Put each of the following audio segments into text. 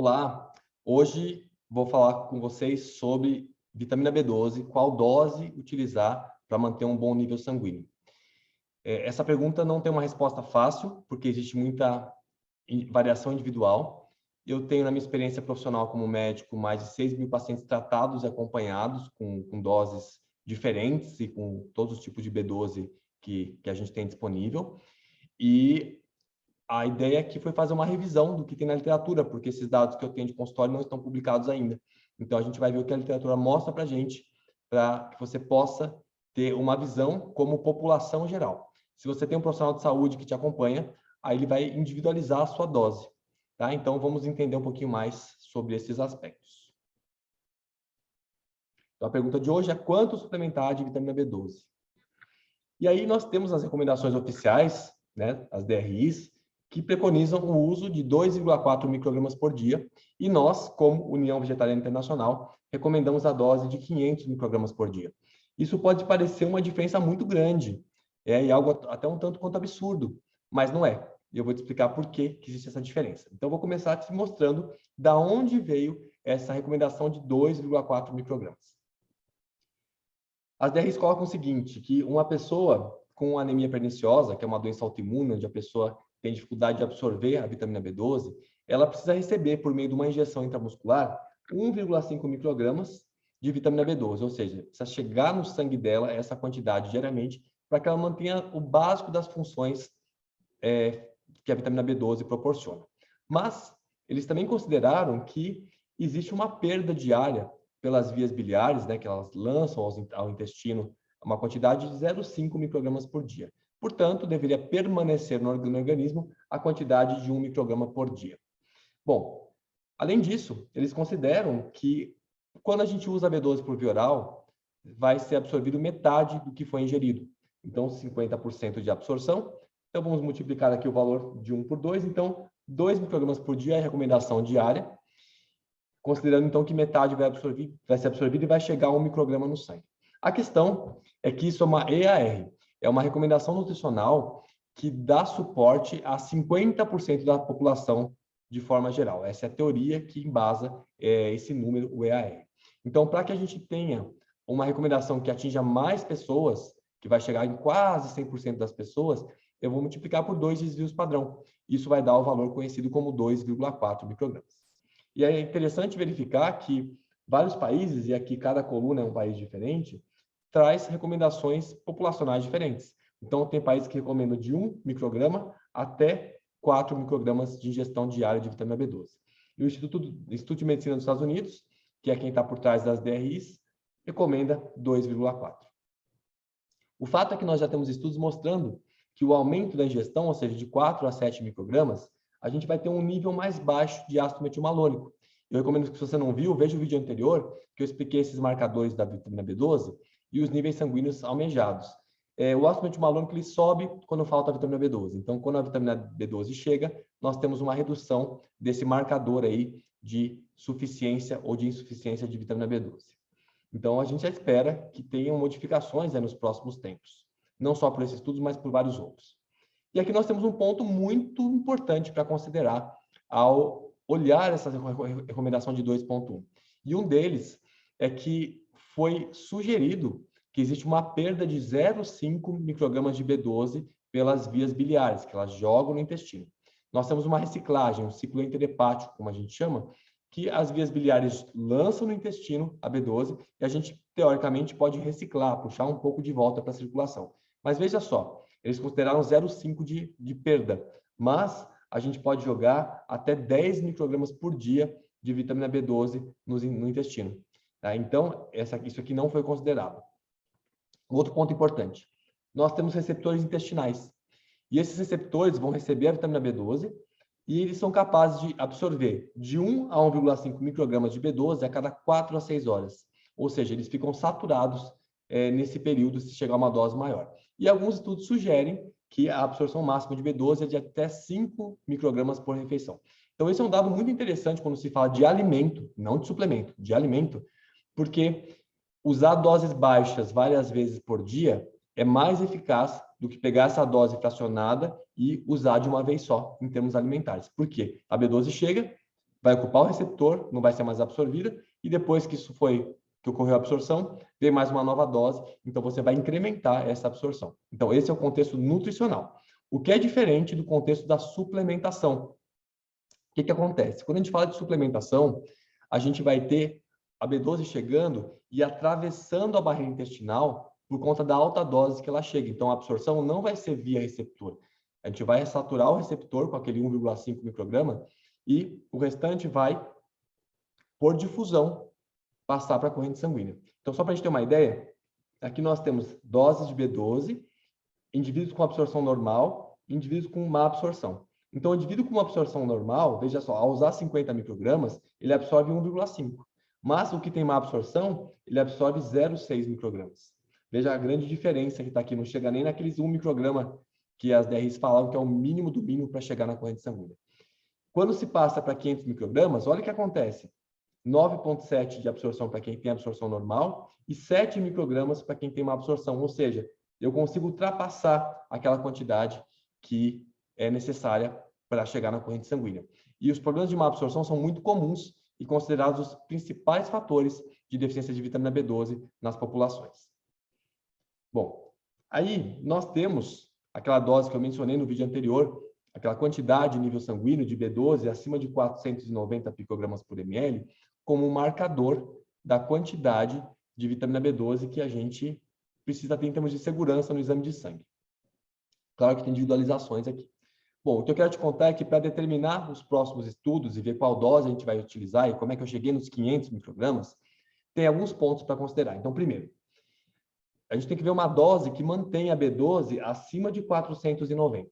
Olá, hoje vou falar com vocês sobre vitamina B12, qual dose utilizar para manter um bom nível sanguíneo. Essa pergunta não tem uma resposta fácil, porque existe muita variação individual. Eu tenho, na minha experiência profissional como médico, mais de 6 mil pacientes tratados e acompanhados com doses diferentes e com todos os tipos de B12 que a gente tem disponível. E a ideia aqui foi fazer uma revisão do que tem na literatura, porque esses dados que eu tenho de consultório não estão publicados ainda. Então, a gente vai ver o que a literatura mostra para a gente, para que você possa ter uma visão como população geral. Se você tem um profissional de saúde que te acompanha, aí ele vai individualizar a sua dose. Tá? Então, vamos entender um pouquinho mais sobre esses aspectos. Então, a pergunta de hoje é quanto suplementar de vitamina B12? E aí nós temos as recomendações oficiais, né, as DRIs, que preconizam o uso de 2,4 microgramas por dia, e nós, como União Vegetariana Internacional, recomendamos a dose de 500 microgramas por dia. Isso pode parecer uma diferença muito grande, e algo até um tanto quanto absurdo, mas não é. E eu vou te explicar por que existe essa diferença. Então, eu vou começar te mostrando da onde veio essa recomendação de 2,4 microgramas. As DRs colocam o seguinte, que uma pessoa com anemia perniciosa, que é uma doença autoimune, onde a pessoa tem dificuldade de absorver a vitamina B12, ela precisa receber, por meio de uma injeção intramuscular, 1,5 microgramas de vitamina B12, ou seja, precisa chegar no sangue dela essa quantidade diariamente para que ela mantenha o básico das funções que a vitamina B12 proporciona. Mas eles também consideraram que existe uma perda diária pelas vias biliares, né, que elas lançam ao intestino uma quantidade de 0,5 microgramas por dia. Portanto, deveria permanecer no organismo a quantidade de 1 micrograma por dia. Bom, além disso, eles consideram que quando a gente usa B12 por via oral, vai ser absorvido metade do que foi ingerido. Então, 50% de absorção. Então, vamos multiplicar aqui o valor de 1 por 2. Então, 2 microgramas por dia é a recomendação diária, considerando então que metade vai ser absorvida e vai chegar a 1 micrograma no sangue. A questão é que isso é uma EAR, é uma recomendação nutricional que dá suporte a 50% da população de forma geral. Essa é a teoria que embasa esse número, o EAR. Então, para que a gente tenha uma recomendação que atinja mais pessoas, que vai chegar em quase 100% das pessoas, eu vou multiplicar por 2 desvios padrão. Isso vai dar o valor conhecido como 2,4 microgramas. E é interessante verificar que vários países, e aqui cada coluna é um país diferente, traz recomendações populacionais diferentes. Então, tem países que recomendam de 1 micrograma até 4 microgramas de ingestão diária de vitamina B12. E o Instituto de Medicina dos Estados Unidos, que é quem está por trás das DRIs, recomenda 2,4. O fato é que nós já temos estudos mostrando que o aumento da ingestão, ou seja, de 4 a 7 microgramas, a gente vai ter um nível mais baixo de ácido metilmalônico. Eu recomendo que, se você não viu, veja o vídeo anterior, que eu expliquei esses marcadores da vitamina B12 e os níveis sanguíneos almejados. O ácido metilmalônico ele sobe quando falta a vitamina B12. Então, quando a vitamina B12 chega, nós temos uma redução desse marcador aí de suficiência ou de insuficiência de vitamina B12. Então, a gente já espera que tenham modificações nos próximos tempos. Não só por esses estudos, mas por vários outros. E aqui nós temos um ponto muito importante para considerar ao olhar essa recomendação de 2,1. E um deles é que foi sugerido que existe uma perda de 0,5 microgramas de B12 pelas vias biliares, que elas jogam no intestino. Nós temos uma reciclagem, um ciclo interhepático, como a gente chama, que as vias biliares lançam no intestino a B12 e a gente, teoricamente, pode reciclar, puxar um pouco de volta para a circulação. Mas veja só, eles consideraram 0,5 de perda, mas a gente pode jogar até 10 microgramas por dia de vitamina B12 no intestino. Tá? Então, isso aqui não foi considerado. Outro ponto importante, nós temos receptores intestinais, e esses receptores vão receber a vitamina B12 e eles são capazes de absorver de 1 a 1,5 microgramas de B12 a cada 4 a 6 horas. Ou seja, eles ficam saturados nesse período se chegar a uma dose maior. E alguns estudos sugerem que a absorção máxima de B12 é de até 5 microgramas por refeição. Então, esse é um dado muito interessante quando se fala de alimento, não de suplemento, de alimento, porque usar doses baixas várias vezes por dia é mais eficaz do que pegar essa dose fracionada e usar de uma vez só, em termos alimentares. Por quê? A B12 chega, vai ocupar o receptor, não vai ser mais absorvida, e depois que que ocorreu a absorção, vem mais uma nova dose, então você vai incrementar essa absorção. Então, esse é o contexto nutricional. O que é diferente do contexto da suplementação. O que acontece? Quando a gente fala de suplementação, a gente vai ter a B12 chegando e atravessando a barreira intestinal por conta da alta dose que ela chega. Então, a absorção não vai ser via receptor. A gente vai saturar o receptor com aquele 1,5 micrograma e o restante vai, por difusão, passar para a corrente sanguínea. Então, só para a gente ter uma ideia, aqui nós temos doses de B12, indivíduos com absorção normal, indivíduos com má absorção. Então, o indivíduo com uma absorção normal, veja só, ao usar 50 microgramas, ele absorve 1,5. Mas o que tem má absorção, ele absorve 0,6 microgramas. Veja a grande diferença que está aqui, não chega nem naqueles 1 micrograma que as DRs falavam que é o mínimo do mínimo para chegar na corrente sanguínea. Quando se passa para 500 microgramas, olha o que acontece. 9,7 de absorção para quem tem absorção normal e 7 microgramas para quem tem uma absorção, ou seja, eu consigo ultrapassar aquela quantidade que é necessária para chegar na corrente sanguínea. E os problemas de má absorção são muito comuns e considerados os principais fatores de deficiência de vitamina B12 nas populações. Bom, aí nós temos aquela dose que eu mencionei no vídeo anterior, aquela quantidade de nível sanguíneo de B12 acima de 490 picogramas por ml, como um marcador da quantidade de vitamina B12 que a gente precisa ter em termos de segurança no exame de sangue. Claro que tem individualizações aqui. Bom, o que eu quero te contar é que para determinar os próximos estudos e ver qual dose a gente vai utilizar e como é que eu cheguei nos 500 microgramas, tem alguns pontos para considerar. Então, primeiro, a gente tem que ver uma dose que mantenha a B12 acima de 490.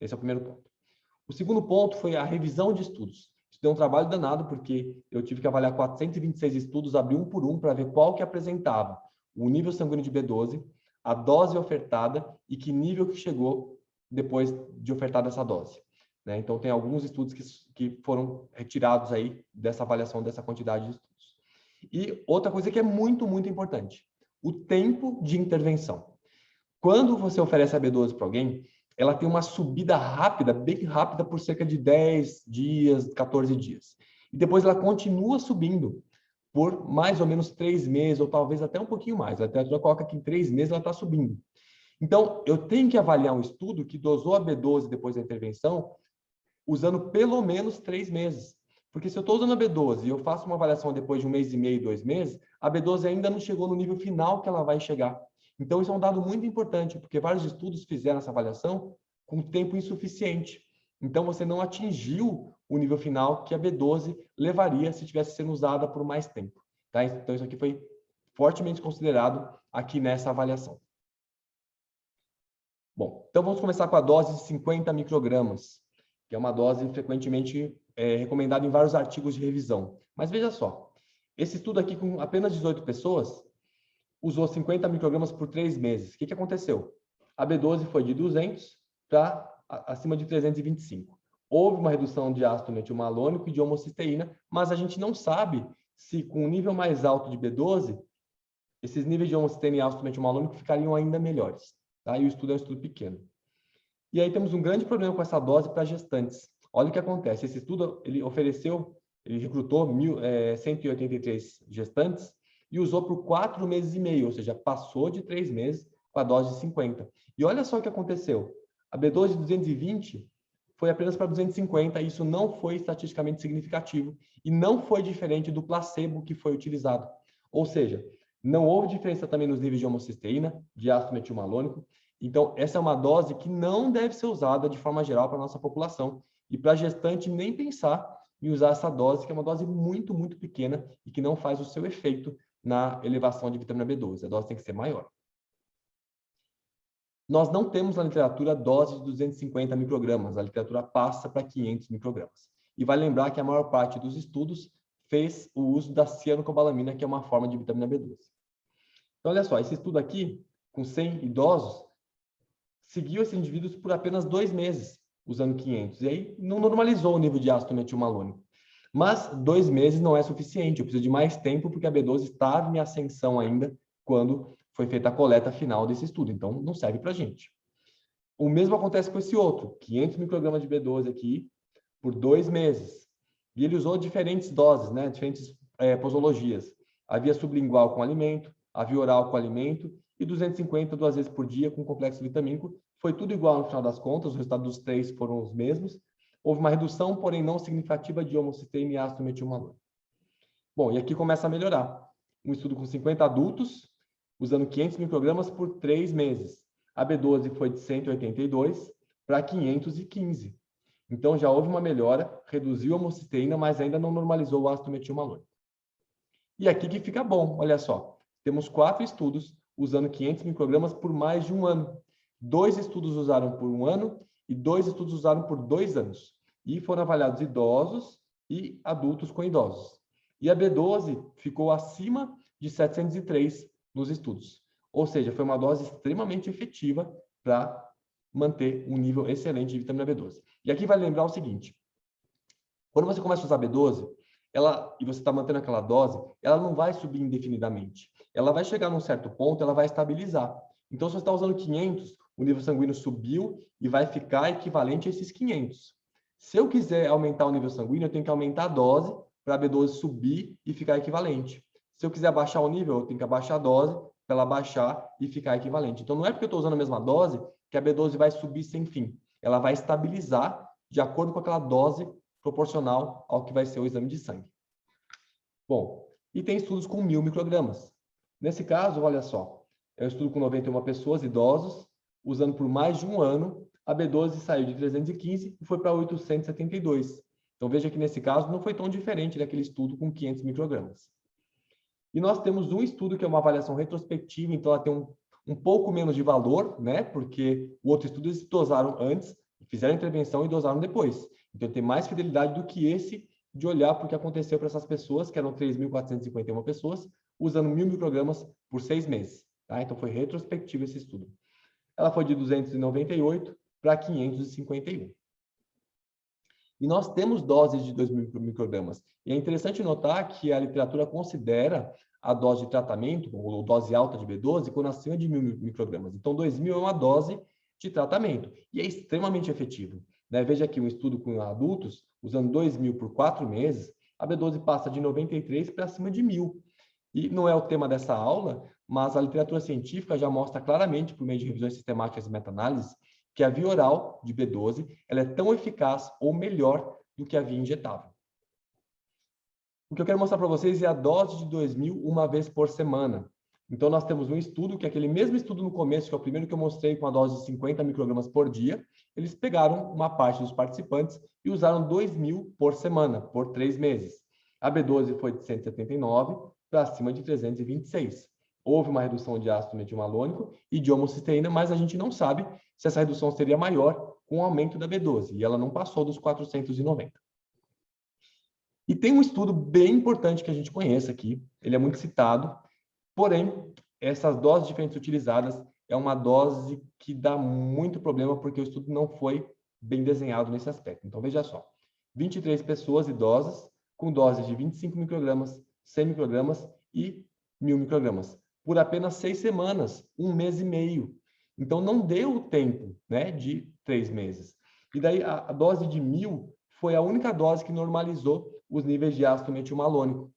Esse é o primeiro ponto. O segundo ponto foi a revisão de estudos. Isso deu um trabalho danado, porque eu tive que avaliar 426 estudos, abrir um por um, para ver qual que apresentava o nível sanguíneo de B12, a dose ofertada e que nível que chegou depois de ofertada essa dose. Né? Então, tem alguns estudos que foram retirados aí dessa avaliação dessa quantidade de estudos. E outra coisa que é muito, muito importante, o tempo de intervenção. Quando você oferece a B12 para alguém, ela tem uma subida rápida, bem rápida, por cerca de 10 dias, 14 dias. E depois ela continua subindo por mais ou menos 3 meses, ou talvez até um pouquinho mais. A literatura coloca que em 3 meses ela está subindo. Então, eu tenho que avaliar um estudo que dosou a B12 depois da intervenção, usando pelo menos 3 meses. Porque se eu estou usando a B12 e eu faço uma avaliação depois de 1 mês e meio, 2 meses, a B12 ainda não chegou no nível final que ela vai chegar. Então, isso é um dado muito importante, porque vários estudos fizeram essa avaliação com tempo insuficiente. Então, você não atingiu o nível final que a B12 levaria se tivesse sendo usada por mais tempo. Tá? Então, isso aqui foi fortemente considerado aqui nessa avaliação. Bom, então vamos começar com a dose de 50 microgramas, que é uma dose frequentemente recomendada em vários artigos de revisão. Mas veja só, esse estudo aqui com apenas 18 pessoas usou 50 microgramas por 3 meses. O que aconteceu? A B12 foi de 200 para acima de 325. Houve uma redução de ácido metilmalônico e de homocisteína, mas a gente não sabe se com um nível mais alto de B12, esses níveis de homocisteína e ácido metilmalônico ficariam ainda melhores. Tá? E o estudo é um estudo pequeno. E aí temos um grande problema com essa dose para gestantes. Olha o que acontece. Esse estudo, ele recrutou 183 gestantes e usou por 4 meses e meio, ou seja, passou de 3 meses com a dose de 50. E olha só o que aconteceu. A B12 de 220 foi apenas para 250, e isso não foi estatisticamente significativo e não foi diferente do placebo que foi utilizado. Ou seja, não houve diferença também nos níveis de homocisteína, de ácido metilmalônico. Então, essa é uma dose que não deve ser usada de forma geral para a nossa população. E para a gestante, nem pensar em usar essa dose, que é uma dose muito, muito pequena e que não faz o seu efeito na elevação de vitamina B12. A dose tem que ser maior. Nós não temos na literatura dose de 250 microgramas. A literatura passa para 500 microgramas. E vai lembrar que a maior parte dos estudos fez o uso da cianocobalamina, que é uma forma de vitamina B12. Então, olha só, esse estudo aqui, com 100 idosos, seguiu esses indivíduos por apenas 2 meses, usando 500. E aí não normalizou o nível de ácido metilmalônico. Mas 2 meses não é suficiente. Eu preciso de mais tempo, porque a B12 estava em ascensão ainda quando foi feita a coleta final desse estudo. Então, não serve para a gente. O mesmo acontece com esse outro. 500 microgramas de B12 aqui por 2 meses. E ele usou diferentes doses, né? Diferentes posologias. Havia sublingual com alimento, havia oral com alimento e 250 duas vezes por dia com complexo vitamínico. Foi tudo igual no final das contas, os resultados dos 3 foram os mesmos. Houve uma redução, porém não significativa, de homocisteína e ácido metilmalônico. Bom, e aqui começa a melhorar. Um estudo com 50 adultos, usando 500 microgramas por 3 meses. A B12 foi de 182 para 515. Então, já houve uma melhora, reduziu a homocisteína, mas ainda não normalizou o ácido metilmalônico. E aqui que fica bom, olha só. Temos 4 estudos usando 500 microgramas por mais de um ano. 2 estudos usaram por um ano e 2 estudos usaram por 2 anos. E foram avaliados idosos e adultos com idosos. E a B12 ficou acima de 703 nos estudos. Ou seja, foi uma dose extremamente efetiva para manter um nível excelente de vitamina B12. E aqui vale lembrar o seguinte: quando você começa a usar B12, e você está mantendo aquela dose, ela não vai subir indefinidamente. Ela vai chegar num certo ponto, ela vai estabilizar. Então, se você está usando 500, o nível sanguíneo subiu e vai ficar equivalente a esses 500. Se eu quiser aumentar o nível sanguíneo, eu tenho que aumentar a dose para a B12 subir e ficar equivalente. Se eu quiser abaixar o nível, eu tenho que abaixar a dose para ela baixar e ficar equivalente. Então, não é porque eu estou usando a mesma dose que a B12 vai subir sem fim. Ela vai estabilizar de acordo com aquela dose proporcional ao que vai ser o exame de sangue. Bom, e tem estudos com 1.000 microgramas. Nesse caso, olha só, é um estudo com 91 pessoas, idosos, usando por mais de um ano, a B12 saiu de 315 e foi para 872. Então, veja que nesse caso não foi tão diferente daquele estudo com 500 microgramas. E nós temos um estudo que é uma avaliação retrospectiva, então ela tem um pouco menos de valor, né? Porque o outro estudo eles dosaram antes, fizeram a intervenção e dosaram depois. Então tem mais fidelidade do que esse de olhar para o que aconteceu para essas pessoas, que eram 3.451 pessoas, usando 1.000 microgramas por 6 meses. Tá? Então foi retrospectivo esse estudo. Ela foi de 298 para 551. E nós temos doses de 2.000 microgramas. E é interessante notar que a literatura considera a dose de tratamento, ou dose alta de B12, quando acima de 1.000 microgramas. Então, 2.000 é uma dose de tratamento. E é extremamente efetivo. Né? Veja aqui um estudo com adultos, usando 2.000 por 4 meses, a B12 passa de 93 para acima de 1.000. E não é o tema dessa aula, mas a literatura científica já mostra claramente, por meio de revisões sistemáticas e meta-análises, que a via oral de B12 ela é tão eficaz ou melhor do que a via injetável. O que eu quero mostrar para vocês é a dose de 2.000 uma vez por semana. Então, nós temos um estudo, que é aquele mesmo estudo no começo, que é o primeiro que eu mostrei com a dose de 50 microgramas por dia. Eles pegaram uma parte dos participantes e usaram 2.000 por semana, por 3 meses. A B12 foi de 179 para acima de 326. Houve uma redução de ácido metilmalônico e de homocisteína, mas a gente não sabe se essa redução seria maior com o aumento da B12, e ela não passou dos 490. E tem um estudo bem importante que a gente conhece aqui, ele é muito citado, porém, essas doses diferentes utilizadas é uma dose que dá muito problema, porque o estudo não foi bem desenhado nesse aspecto. Então, veja só, 23 pessoas idosas com doses de 25 microgramas, 100 microgramas e 1.000 microgramas, por apenas 6 semanas, 1 mês e meio. Então, não deu o tempo, né, de 3 meses. E daí, a dose de 1.000 foi a única dose que normalizou os níveis de ácido metilmalônico.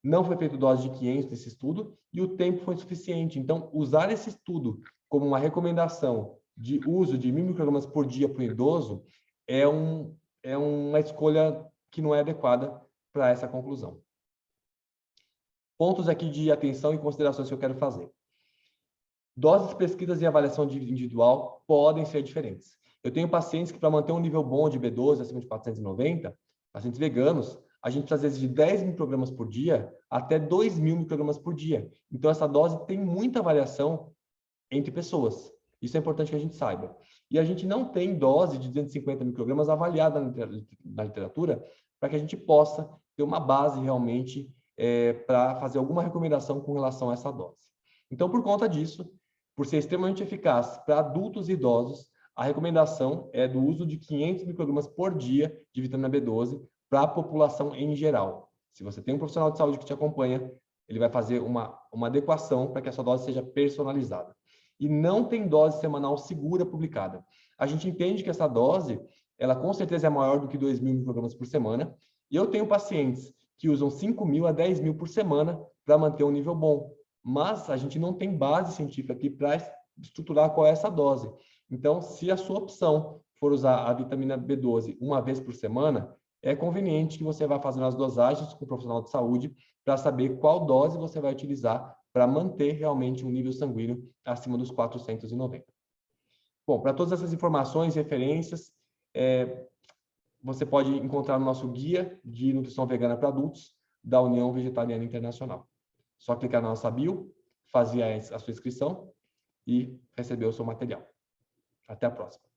Não foi feito dose de 500 nesse estudo e o tempo foi suficiente. Então, usar esse estudo como uma recomendação de uso de 1.000 microgramas por dia para o idoso é uma escolha que não é adequada para essa conclusão. Pontos aqui de atenção e considerações que eu quero fazer. Doses prescritas e avaliação individual podem ser diferentes. Eu tenho pacientes que, para manter um nível bom de B12 acima de 490, pacientes veganos, a gente precisa, às vezes, de 10 microgramas por dia até 2.000 microgramas por dia. Então, essa dose tem muita variação entre pessoas. Isso é importante que a gente saiba. E a gente não tem dose de 250 microgramas avaliada na literatura para que a gente possa ter uma base realmente para fazer alguma recomendação com relação a essa dose. Então, por conta disso, por ser extremamente eficaz para adultos e idosos, a recomendação é do uso de 500 microgramas por dia de vitamina B12 para a população em geral. Se você tem um profissional de saúde que te acompanha, ele vai fazer uma adequação para que essa dose seja personalizada. E não tem dose semanal segura publicada. A gente entende que essa dose, ela com certeza é maior do que 2.000 microgramas por semana, E eu tenho pacientes que usam 5.000 a 10.000 por semana para manter um nível bom, mas a gente não tem base científica aqui para estruturar qual é essa dose. Então, se a sua opção for usar a vitamina B12 uma vez por semana, é conveniente que você vá fazendo as dosagens com o profissional de saúde para saber qual dose você vai utilizar para manter realmente um nível sanguíneo acima dos 490. Bom, para todas essas informações e referências, você pode encontrar no nosso guia de nutrição vegana para adultos da União Vegetariana Internacional. Só clicar na nossa bio, fazer a sua inscrição e receber o seu material. Até a próxima.